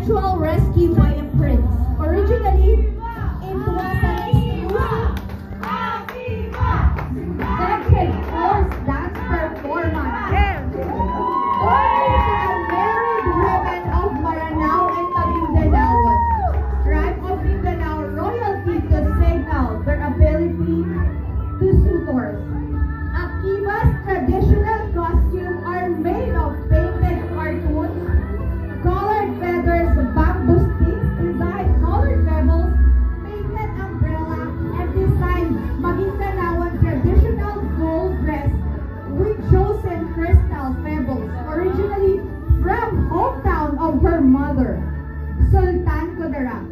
eventual rescue by a prince. Originally, it was an executive horse dance performance. Only the married women of Maranao and Maguindanao, tribe of Mindanao royalty to signal their ability to suitors. Akiba's traditional costume are made of painted cartoons, colored feathers, bamboo sticks, designed colored pebbles, painted umbrella, and designed Maguindanaoan traditional gold dress with chosen crystal pebbles, originally from hometown of her mother, Sultan Kudarat.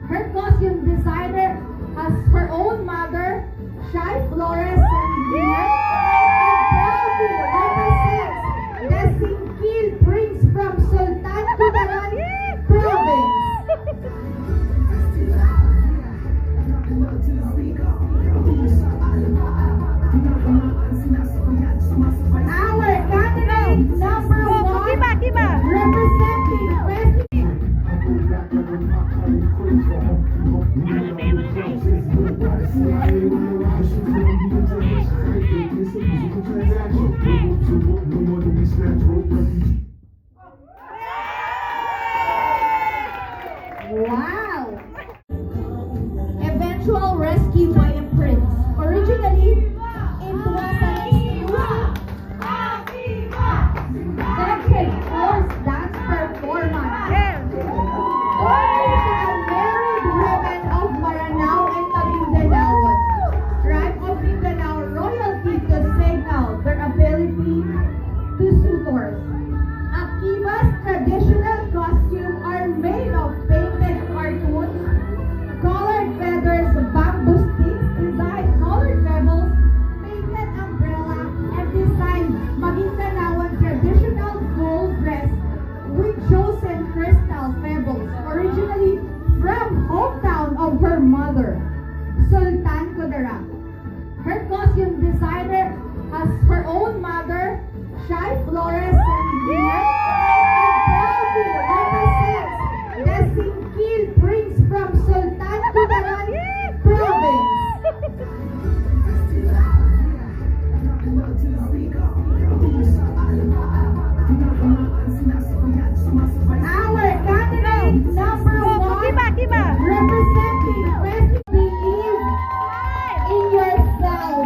Her costume designer has her own mother, Shai Flores Sanguinet, and proudly represents the Singkil Prince from Sultan Kudarat province. Our candidate number one, representing West. Wow! Eventual rescue by a prince. Originally, it was an executive horse dance performance. Only the married women of Maranao and Maguindanao, tribe of Mindanao royalty to signal their ability to suitors. Akiba's traditional costume are made of painted cartoons, colored feathers, bamboo sticks, designed colored pebbles, painted umbrella, and designed Maguindanaoan traditional gold dress with chosen crystal pebbles, originally from hometown of her mother, Sultan Kudarat. Her costume designer has her own mother, Shai Flores Sanguinet, and proudly represents the Singkil Prince from Sultan Kudarat province. Our candidate number one, representing West. Believe in yourself,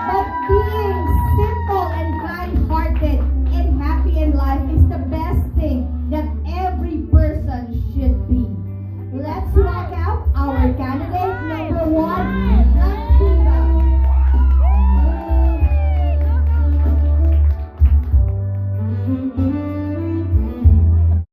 but being simple and kind-hearted and happy in life is the best thing that every person should be. Let's walk out our candidate